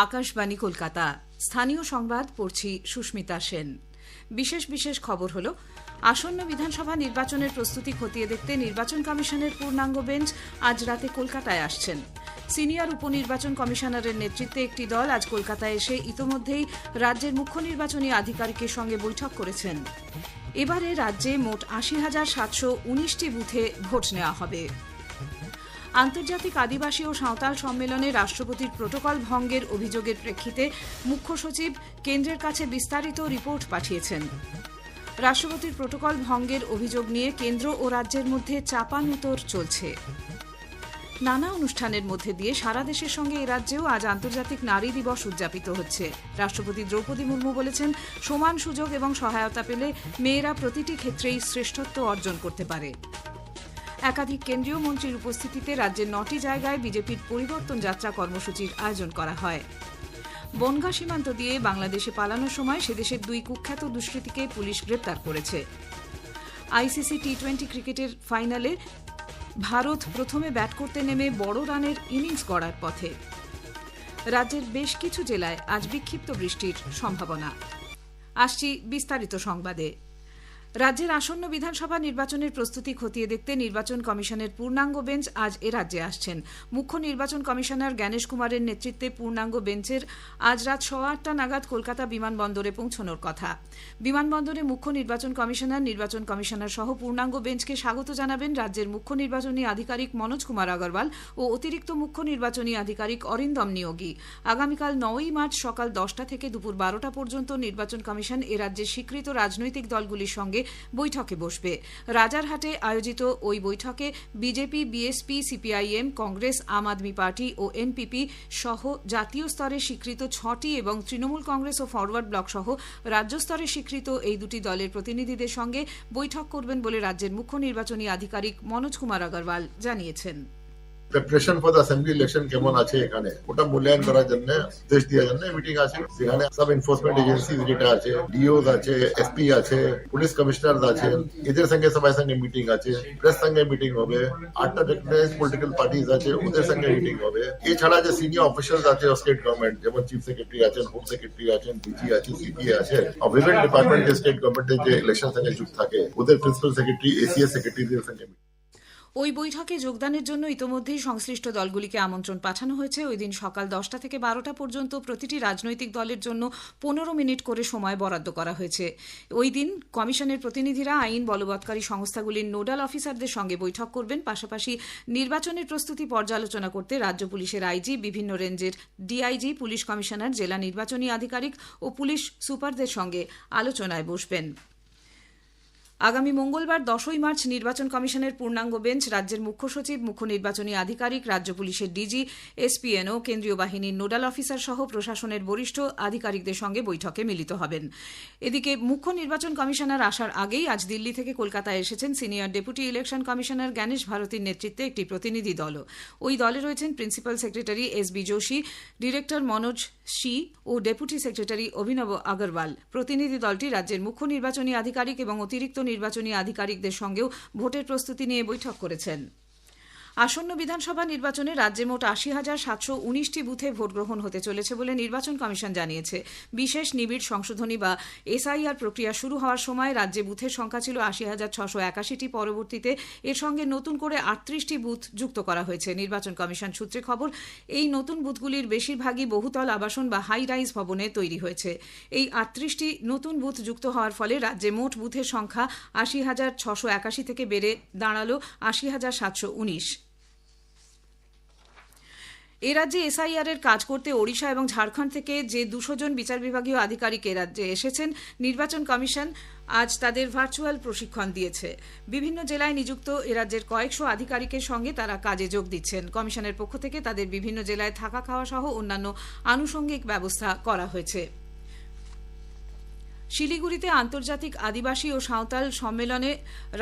আকাশবাণী কলকাতা। স্থানীয় সংবাদ পড়ছি সুস্মিতা সেন। বিশেষ খবর হল, আসন্ন বিধানসভা নির্বাচনের প্রস্তুতি খতিয়ে দেখতে নির্বাচন কমিশনের পূর্ণাঙ্গ বেঞ্চ আজ রাতে কলকাতায় আসছেন। সিনিয়র উপনির্বাচন কমিশনারের নেতৃত্বে একটি দল আজ কলকাতায় এসে ইতোমধ্যেই রাজ্যের মুখ্য নির্বাচনী আধিকারিকের সঙ্গে বৈঠক করেছেন। এবারে রাজ্যে মোট ৮০,৭১৯টি বুথে ভোট নেওয়া হবে। আন্তর্জাতিক আদিবাসী ও সাঁওতাল সম্মেলনে রাষ্ট্রপতির প্রোটোকল ভঙ্গের অভিযোগের প্রেক্ষিতে মুখ্য সচিব কেন্দ্রের কাছে বিস্তারিত রিপোর্ট পাঠিয়েছেন। রাষ্ট্রপতির প্রোটোকল ভঙ্গের অভিযোগ নিয়ে কেন্দ্র ও রাজ্যের মধ্যে চাপানুতোর চলছে। নানা অনুষ্ঠানের মধ্যে দিয়ে সারা দেশের সঙ্গে এ রাজ্যেও আজ আন্তর্জাতিক নারী দিবস উদযাপিত হচ্ছে। রাষ্ট্রপতি দ্রৌপদী মুর্মু বলেছেন, সমান সুযোগ এবং সহায়তা পেলে মেয়েরা প্রতিটি ক্ষেত্রেই শ্রেষ্ঠত্ব অর্জন করতে পারে। একাধিক কেন্দ্রীয় মন্ত্রীর উপস্থিতিতে রাজ্যের ৯টি জায়গায় বিজেপির পরিবর্তন যাত্রা কর্মসূচির আয়োজন করা হয়। বনগা সীমান্ত দিয়ে বাংলাদেশে পালানোর সময় সেদেশের ২ কুখ্যাত দুষ্কৃতীকে পুলিশ গ্রেপ্তার করেছে। আইসিসি টি-20 ক্রিকেটের ফাইনালে ভারত প্রথমে ব্যাট করতে নেমে বড় রানের ইনিংস গড়ার পথে। রাজ্যের বেশ কিছু জেলায় আজ বিক্ষিপ্ত বৃষ্টির সম্ভাবনা। আসছি বিস্তারিত সংবাদে। রাজ্যের আসন্ন বিধানসভা নির্বাচনের প্রস্তুতি খতিয়ে দেখতে নির্বাচন কমিশনের পূর্ণাঙ্গ বেঞ্চ আজ এ রাজ্যে আসছেন। মুখ্য নির্বাচন কমিশনার জ্ঞানেশ কুমারের নেতৃত্বে পূর্ণাঙ্গ বেঞ্চের আজ রাত ৮:৩০ নাগাদ কলকাতা বিমানবন্দরে পৌঁছানোর কথা। বিমানবন্দরে মুখ্য নির্বাচন কমিশনার সহ পূর্ণাঙ্গ বেঞ্চকে স্বাগত জানাবেন রাজ্যের মুখ্য নির্বাচনী আধিকারিক মনোজ কুমার আগরওয়াল ও অতিরিক্ত মুখ্য নির্বাচনী আধিকারিক অরিন্দম নিয়োগী। আগামীকাল ৯ই মার্চ সকাল ১০টা থেকে দুপুর ১২টা পর্যন্ত নির্বাচন কমিশন এ রাজ্যের স্বীকৃত রাজনৈতিক দলগুলির সঙ্গে বৈঠকে বসবে। রাজারহাটে আয়োজিত ওই বৈঠকে বিজেপি, বিএসপি, সিপিআইএম, কংগ্রেস, আম আদমি পার্টি ও এনপিপি সহ জাতীয় স্তরে স্বীকৃত ৬টি এবং তৃণমূল কংগ্রেস ও ফরওয়ার্ড ব্লক সহ রাজ্য স্তরে স্বীকৃত এই দুটি দলের প্রতিনিধিদের সঙ্গে বৈঠক করবেন বলে রাজ্যের মুখ্য নির্বাচনী আধিকারিক মনোজ কুমার আগরওয়াল জানিয়েছেন। Preparation for the assembly election কেমন আছে এখানে ওটা মূল্যায়ন করার জন্য দেশ দেওয়ার জন্য মিটিং আছে। সেখানে সব এনফোর্সমেন্ট এজেন্সি যেটা আছে, ডিওস আছে, এসপি আছে, পুলিশ কমিশনার আছেন, এদের সঙ্গে সবার সঙ্গে মিটিং আছে। প্রেস সঙ্গে মিটিং হবে। 8টা রেকগনাইজড পলিটিক্যাল পার্টিজ আছে, ওদের সঙ্গে মিটিং হবে। এছাড়া যে সিনিয়র অফিসার্স আছে স্টেট গভর্নমেন্ট, যেমন চিফ সেক্রেটারি আছেন, হোম সেক্রেটারি আছেন, ডিজি আছে, সিপিএ আছে, বিভিন্ন ডিপার্টমেন্টের স্টেট গভর্নমেন্টের যে ইলেকশন সঙ্গে যুক্ত থাকে ওদের প্রিন্সিপাল সেক্রেটারি, এসিএস সেক্রেটারিদের সঙ্গে। ওই বৈঠকে যোগদানের জন্য ইতোমধ্যেই সংশ্লিষ্ট দলগুলিকে আমন্ত্রণ পাঠানো হয়েছে। ওই দিন সকাল 10টা থেকে 12টা পর্যন্ত প্রতিটি রাজনৈতিক দলের জন্য 15 মিনিট করে সময় বরাদ্দ করা হয়েছে। ওই দিন কমিশনের প্রতিনিধিরা আইন বলবৎকারী সংস্থাগুলির নোডাল অফিসারদের সঙ্গে বৈঠক করবেন। পাশাপাশি নির্বাচনের প্রস্তুতি পর্যালোচনা করতে রাজ্য পুলিশের আইজি, বিভিন্ন রেঞ্জের ডিআইজি, পুলিশ কমিশনার, জেলা নির্বাচনী আধিকারিক ও পুলিশ সুপারদের সঙ্গে আলোচনায় বসবেন। আগামী মঙ্গলবার 10ই মার্চ নির্বাচন কমিশনের পূর্ণাঙ্গ বেঞ্চ রাজ্যের মুখ্য সচিব, মুখ্য নির্বাচনী আধিকারিক, রাজ্য পুলিশের ডিজি, এসপিএনও, কেন্দ্রীয় বাহিনীর নোডাল অফিসার সহ প্রশাসনের বরিষ্ঠ আধিকারিকদের সঙ্গে বৈঠকে মিলিত হবেন। এদিকে মুখ্য নির্বাচন কমিশনার আসার আগেই আজ দিল্লি থেকে কলকাতায় এসেছেন senior deputy election commissioner Gyanesh ভারতীর নেতৃত্বে একটি প্রতিনিধি দল। ওই দলে রয়েছেন principal secretary SB Joshi, director Manoj শি ও ডেপুটি সেক্রেটারি অভিনব আগরওয়াল। প্রতিনিধি দলটি রাজ্যের মুখ্য নির্বাচনী আধিকারিক এবং অতিরিক্ত নির্বাচনী আধিকারিকদের সঙ্গেও ভোটের প্রস্তুতি নিয়ে বৈঠক করেছেন। আসন্ন বিধানসভা নির্বাচনে রাজ্যে মোট ৮০,৭১৯টি বুথে ভোট গ্রহণ হতে চলেছে বলে নির্বাচন কমিশন জানিয়েছে। বিশেষ নিবিড় সংশোধনী বা এসআইআর প্রক্রিয়া শুরু হওয়ার সময় রাজ্যে বুথের সংখ্যা ছিল ৮০,৬৮১টি। পরবর্তীতে এর সঙ্গে নতুন করে ৩৮টি বুথ যুক্ত করা হয়েছে। নির্বাচন কমিশন সূত্রে খবর, এই নতুন বুথগুলির বেশিরভাগই বহুতল আবাসন বা হাই রাইজ ভবনে তৈরি হয়েছে। এই ৩৮টি নতুন বুথ যুক্ত হওয়ার ফলে রাজ্যে মোট বুথের সংখ্যা ৮০,৬৮১ থেকে বেড়ে দাঁড়ালো ৮০,৭১৯। এ রাজ্যে এসআইআর এর কাজ করতে ওড়িশা এবং ঝাড়খণ্ড থেকে যে ২০০ জন বিচার বিভাগীয় আধিকারিক এ রাজ্যে এসেছেন, নির্বাচন কমিশন আজ তাদের ভার্চুয়াল প্রশিক্ষণ দিয়েছে। বিভিন্ন জেলায় নিযুক্ত এ রাজ্যের কয়েকশো আধিকারিকের সঙ্গে তারা কাজে যোগ দিচ্ছেন। কমিশনের পক্ষ থেকে তাদের বিভিন্ন জেলায় থাকা খাওয়া সহ অন্যান্য আনুষঙ্গিক ব্যবস্থা করা হয়েছে। শিলিগুড়িতে আন্তর্জাতিক আদিবাসী ও সাঁওতাল সম্মেলনে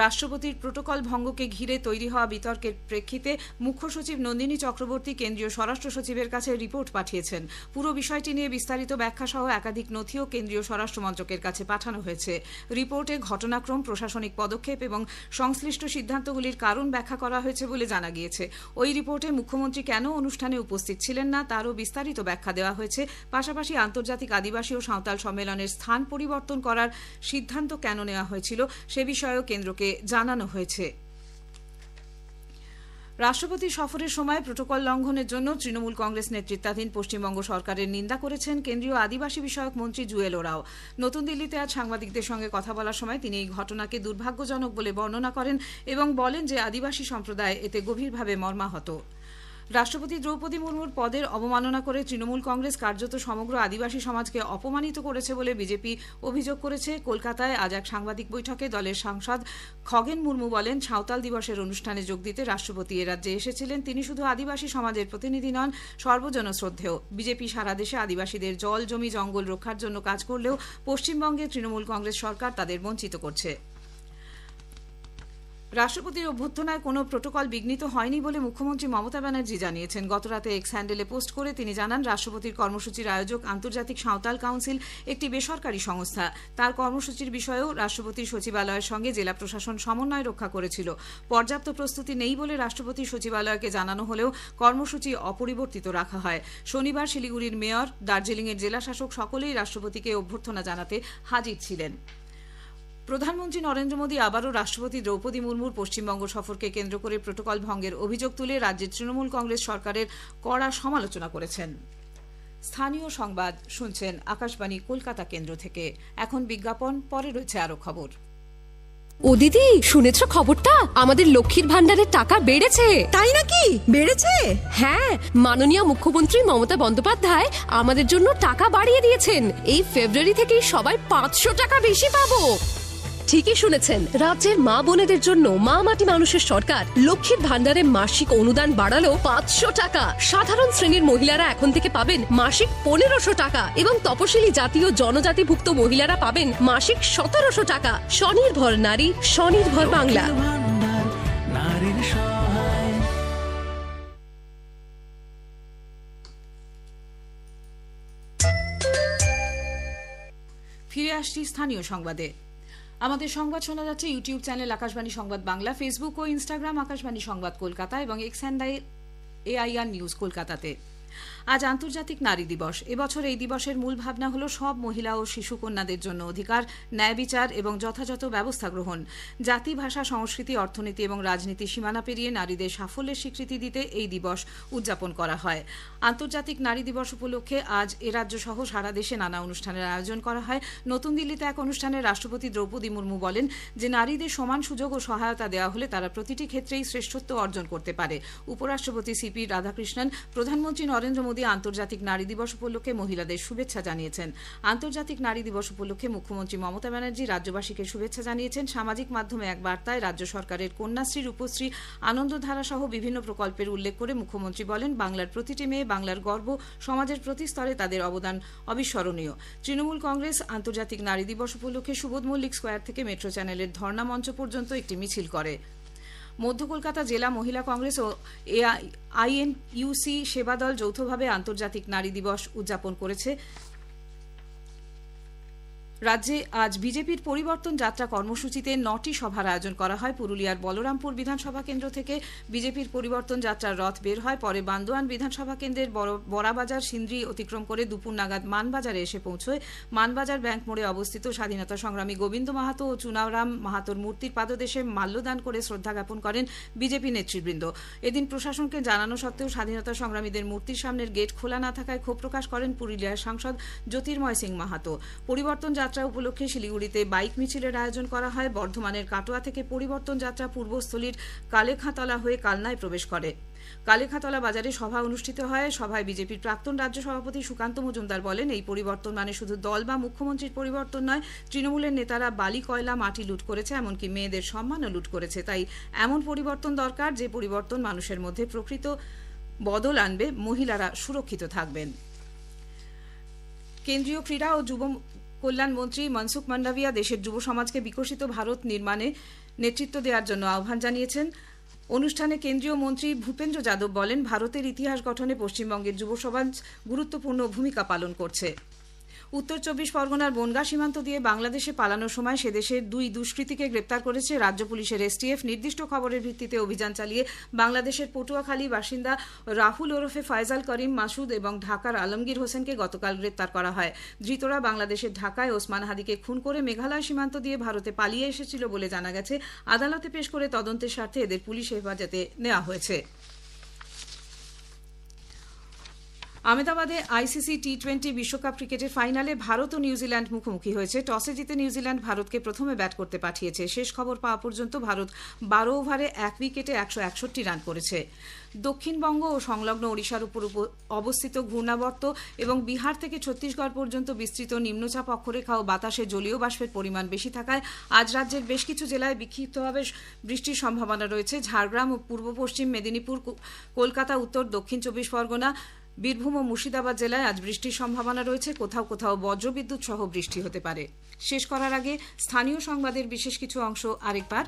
রাষ্ট্রপতির প্রোটোকল ভঙ্গকে ঘিরে তৈরি হওয়া বিতর্কের প্রেক্ষিতে মুখ্য সচিব নন্দিনী চক্রবর্তী কেন্দ্রীয় স্বরাষ্ট্র সচিবের কাছে রিপোর্ট পাঠিয়েছেন। পুরো বিষয়টি নিয়ে বিস্তারিত ব্যাখ্যা সহ একাধিক নথিও কেন্দ্রীয় স্বরাষ্ট্র মন্ত্রকের কাছে পাঠানো হয়েছে। রিপোর্টে ঘটনাক্রম, প্রশাসনিক পদক্ষেপ এবং সংশ্লিষ্ট সিদ্ধান্তগুলির কারণ ব্যাখ্যা করা হয়েছে বলে জানা গিয়েছে। ওই রিপোর্টে মুখ্যমন্ত্রী কেন অনুষ্ঠানে উপস্থিত ছিলেন না তারও বিস্তারিত ব্যাখ্যা দেওয়া হয়েছে। পাশাপাশি আন্তর্জাতিক আদিবাসী ও সাঁওতাল সম্মেলনের স্থান পরিবর্তন করার সিদ্ধান্ত কেন নেওয়া হয়েছিল সে বিষয়েও কেন্দ্রকে জানানো হয়েছে। রাষ্ট্রপতির সফরের সময় প্রোটোকল লঙ্ঘনের জন্য তৃণমূল কংগ্রেস নেতৃত্বাধীন পশ্চিমবঙ্গ সরকারের নিন্দা করেছেন কেন্দ্রীয় আদিবাসী বিষয়ক মন্ত্রী জুয়েল ওরাও। নতুন দিল্লিতে আজ সাংবাদিকদের সঙ্গে কথা বলার সময় তিনি এই ঘটনাকে দুর্ভাগ্যজনক বলে বর্ণনা করেন এবং বলেন যে আদিবাসী সম্প্রদায় এতে গভীরভাবে মর্মাহত। রাষ্ট্রপতি দ্রৌপদী মুর্মুর পদের অবমাননা করে তৃণমূল কংগ্রেস কার্যত সমগ্র আদিবাসী সমাজকে অপমানিত করেছে বলে বিজেপি অভিযোগ করেছে। কলকাতায় আজ এক সাংবাদিক বৈঠকে দলের সাংসদ খগেন মুর্মু বলেন, সাঁওতাল দিবসের অনুষ্ঠানে যোগ দিতে রাষ্ট্রপতি এ রাজ্যে এসেছিলেন। তিনি শুধু আদিবাসী সমাজের প্রতিনিধি নন, সর্বজন শ্রদ্ধেয়। বিজেপি সারা দেশে আদিবাসীদের জল, জমি, জঙ্গল রক্ষার জন্য কাজ করলেও পশ্চিমবঙ্গে তৃণমূল কংগ্রেস সরকার তাদের বঞ্চিত করছে। রাষ্ট্রপতির অভ্যর্থনায় কোনো প্রোটোকল বিঘ্নিত হয়নি বলে মুখ্যমন্ত্রী মমতা ব্যানার্জি জানিয়েছেন। গতরাতে এক্স হ্যান্ডেলে পোস্ট করে তিনি জানান, রাষ্ট্রপতির কর্মসূচির আয়োজক আন্তর্জাতিক সাঁওতাল কাউন্সিল একটি বেসরকারি সংস্থা। তার কর্মসূচির বিষয়েও রাষ্ট্রপতির সচিবালয়ের সঙ্গে জেলা প্রশাসন সমন্বয় রক্ষা করেছিল। পর্যাপ্ত প্রস্তুতি নেই বলে রাষ্ট্রপতির সচিবালয়কে জানানো হলেও কর্মসূচি অপরিবর্তিত রাখা হয়। শনিবার শিলিগুড়ির মেয়র, দার্জিলিংয়ের জেলাশাসক সকলেই রাষ্ট্রপতিকে অভ্যর্থনা জানাতে হাজির ছিলেন। প্রধানমন্ত্রী নরেন্দ্র মোদী আবারও রাষ্ট্রপতি দ্রৌপদী মুর্মুর পশ্চিমবঙ্গ সফরকে কেন্দ্র করে প্রোটোকল ভঙ্গের অভিযোগ তুলে রাজ্যের তৃণমূল কংগ্রেস সরকারের কড়া সমালোচনা করেছেন। স্থানীয় সংবাদ শুনছেন আকাশবাণী কলকাতা কেন্দ্র থেকে। এখন বিজ্ঞাপন, পরে রয়েছে আরও খবর। ও দিদি, শুনেছ খবরটা? আমাদের লক্ষ্মীর ভান্ডারের টাকা বেড়েছে। তাই নাকি? বেড়েছে? হ্যাঁ, মাননীয় মুখ্যমন্ত্রী মমতা বন্দ্যোপাধ্যায় আমাদের জন্য টাকা বাড়িয়ে দিয়েছেন। এই ফেব্রুয়ারি থেকেই সবাই 500 টাকা বেশি পাবো। ঠিকই শুনেছেন, রাজ্যের মা বোনেদের জন্য মা মাটি মানুষের সরকার লক্ষ্মীর ভান্ডারে মাসিক অনুদান বাড়ালো 500 টাকা। সাধারণ শ্রেণীর মহিলারা এখন থেকে পাবেন মাসিক 1500 টাকা এবং তপশিলি জাতি ও জনজাতিভুক্ত মহিলারা পাবেন মাসিক 1700 টাকা। স্বনির্ভর নারী, স্বনির্ভর বাংলা। ফিরে আসছি স্থানীয় সংবাদে। আমাদের সংবাদ শোনা যাচ্ছে ইউটিউব চ্যানেল আকাশবাণী সংবাদ বাংলা, ফেসবুক ও ইনস্টাগ্রাম আকাশবাণী সংবাদ কলকাতা এবং এক্স হ্যান্ডেল AIR নিউজ কলকাতাতে। আজ আন্তর্জাতিক নারী দিবস। এবছর এই দিবসের মূল ভাবনা হল সব মহিলা ও শিশু কন্যাদের জন্য অধিকার, ন্যায় বিচার এবং যথাযথ ব্যবস্থা গ্রহণ। জাতি, ভাষা, সংস্কৃতি, অর্থনীতি এবং রাজনীতি সীমানা পেরিয়ে নারীদের সাফল্যের স্বীকৃতি দিতে এই দিবস উদযাপন করা হয়। আন্তর্জাতিক নারী দিবস উপলক্ষে আজ এ রাজ্য সহ সারা দেশে নানা অনুষ্ঠানের আয়োজন করা হয়। নতুন দিল্লিতে এক অনুষ্ঠানে রাষ্ট্রপতি দ্রৌপদী মুর্মু বলেন যে নারীদের সমান সুযোগ ও সহায়তা দেওয়া হলে তারা প্রতিটি ক্ষেত্রেই শ্রেষ্ঠত্ব অর্জন করতে পারে। উপরাষ্ট্রপতি CP রাধাকৃষ্ণন, প্রধানমন্ত্রী নরেন্দ্র মোদী আন্তর্জাতিক নারী দিবস উপলক্ষে মহিলাদের শুভেচ্ছা জানিয়েছেন। আন্তর্জাতিক নারী দিবস উপলক্ষে মুখ্যমন্ত্রী মমতা ব্যানার্জি রাজ্যবাসীকে শুভেচ্ছা জানিয়েছেন। সামাজিক মাধ্যমে এক বার্তায় রাজ্য সরকারের কন্যাশ্রী, রূপশ্রী, আনন্দধারা সহ বিভিন্ন প্রকল্পের উল্লেখ করে মুখ্যমন্ত্রী বলেন, বাংলার প্রতিটি মেয়ে বাংলার গর্ব, সমাজের প্রতি স্তরে তাদের অবদান অবিস্মরণীয়। তৃণমূল কংগ্রেস আন্তর্জাতিক নারী দিবস উপলক্ষে সুবোধ মল্লিক স্কোয়ার থেকে মেট্রো চ্যানেলের ধর্ণা মঞ্চ পর্যন্ত একটি মিছিল করে। মধ্য কলকাতা জেলা মহিলা কংগ্রেস ও INUC সেবা দল যৌথভাবে আন্তর্জাতিক নারী দিবস উদযাপন করেছে। রাজ্যে আজ বিজেপির পরিবর্তন যাত্রা কর্মসূচিতে 9টি সভার আয়োজন করা হয়। পুরুলিয়ার বলরামপুর বিধানসভা কেন্দ্র থেকে বিজেপির পরিবর্তন যাত্রার রথ বের হয়। পরে বান্দোয়ান বিধানসভা কেন্দ্রের বড়াবাজার সিন্দ্রি অতিক্রম করে দুপুর নাগাদ মানবাজারে এসে পৌঁছয়। মানবাজার ব্যাংক মোড়ে অবস্থিত স্বাধীনতা সংগ্রামী গোবিন্দ মাহাতো ও চুনারাম মাহাতোর মূর্তির পাদদেশে মাল্যদান করে শ্রদ্ধা জ্ঞাপন করেন বিজেপি নেতৃবৃন্দ। এদিন প্রশাসনকে জানানো সত্ত্বেও স্বাধীনতা সংগ্রামীদের মূর্তির সামনের গেট খোলা না থাকায় ক্ষোভ প্রকাশ করেন পুরুলিয়ার সাংসদ জ্যোতির্ময় সিং মাহাতো। পরিবর্তন যাত্রা উপলক্ষে শিলিগুড়িতে বাইক মিছিলের আয়োজন করা হয়। বর্ধমানের কাটোয়া থেকে পরিবর্তন যাত্রা পূর্বস্থলীর কালেখাতলা হয়ে কালনায় প্রবেশ করে। কালেখাতলা বাজারে সভা অনুষ্ঠিত হয়। সভায় বিজেপির প্রাক্তন রাজ্য সভাপতি সুকান্ত মজুমদার বলেন, এই পরিবর্তন মানে শুধু দল বা মুখ্যমন্ত্রীর পরিবর্তন নয়, তৃণমূলের নেতারা বালি, কয়লা, মাটি লুট করেছে, এমনকি মেয়েদের সম্মানও লুট করেছে। তাই এমন পরিবর্তন দরকার যে পরিবর্তন মানুষের মধ্যে প্রকৃত বদল আনবে, মহিলারা সুরক্ষিত থাকবেন। কেন্দ্রীয় ক্রীড়া ও যুব কল্যাণ মন্ত্রী মনসুখ মান্ডাভিয়া দেশের যুব সমাজকে বিকশিত ভারত নির্মাণে নেতৃত্ব দেওয়ার জন্য আহ্বান জানিয়েছেন। অনুষ্ঠানে কেন্দ্রীয় মন্ত্রী ভূপেন্দ্র যাদব বলেন, ভারতের ইতিহাস গঠনে পশ্চিমবঙ্গের যুব সমাজ গুরুত্বপূর্ণ ভূমিকা পালন করছে। উত্তর 24 পরগনার বনগাঁ সীমান্ত দিয়ে বাংলাদেশে পালানোর সময় সে দেশের 2 দুষ্কৃতীকে গ্রেপ্তার করেছে রাজ্য পুলিশের এসটিএফ। নির্দিষ্ট খবরের ভিত্তিতে অভিযান চালিয়ে বাংলাদেশের পটুয়াখালী বাসিন্দা রাহুল ওরফে ফয়জাল করিম মাসুদ এবং ঢাকার আলমগীর হোসেনকে গতকাল গ্রেপ্তার করা হয়। ধৃতরা বাংলাদেশের ঢাকায় ওসমান হাদিকে খুন করে মেঘালয় সীমান্ত দিয়ে ভারতে পালিয়ে এসেছিল বলে জানা গেছে। আদালতে পেশ করে তদন্তের স্বার্থে এদের পুলিশ হেফাজতে নেওয়া হয়েছে। আহমেদাবাদে আইসিসি টি20 বিশ্বকাপ ক্রিকেটের ফাইনালে ভারত ও নিউজিল্যান্ড মুখোমুখি হয়েছে। টসে জিতে নিউজিল্যান্ড ভারতকে প্রথমে ব্যাট করতে পাঠিয়েছে। শেষ খবর পাওয়া পর্যন্ত ভারত 12 ওভারে 1 উইকেটে 161 রান করেছে। দক্ষিণবঙ্গ ও সংলগ্ন ওড়িশার উপর অবস্থিত ঘূর্ণাবর্ত এবং বিহার থেকে ছত্তিশগড় পর্যন্ত বিস্তৃত নিম্নচাপ অক্ষরেখা ও বাতাসে জলীয় বাষ্পের পরিমাণ বেশি থাকায় আজ রাজ্যের বেশ কিছু জেলায় বিক্ষিপ্তভাবে বৃষ্টির সম্ভাবনা রয়েছে। ঝাড়গ্রাম ও পূর্ব পশ্চিম মেদিনীপুর, কলকাতা, উত্তর দক্ষিণ 24 পরগনা, বীরভূম ও মুর্শিদাবাদ জেলায় আজ বৃষ্টির সম্ভাবনা রয়েছে। কোথাও কোথাও বজ্রবিদ্যুৎ সহ বৃষ্টি হতে পারে। শেষ করার আগে স্থানীয় সংবাদের বিশেষ কিছু অংশ আরেকবার।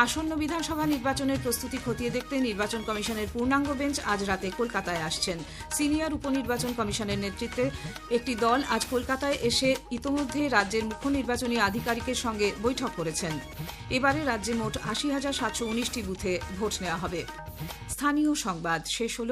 আসন্ন বিধানসভা নির্বাচনের প্রস্তুতি খতিয়ে দেখতে নির্বাচন কমিশনের পূর্ণাঙ্গ বেঞ্চ আজ রাতে কলকাতায় আসছেন। সিনিয়র উপনির্বাচন কমিশনের নেতৃত্বে একটি দল আজ কলকাতায় এসে ইতোমধ্যে রাজ্যের মুখ্য নির্বাচনী আধিকারিকের সঙ্গে বৈঠক করেছেন। এবারে রাজ্যে মোট 80,719টি বুথে ভোট নেওয়া হবে। স্থানীয় সংবাদ শেষ হল।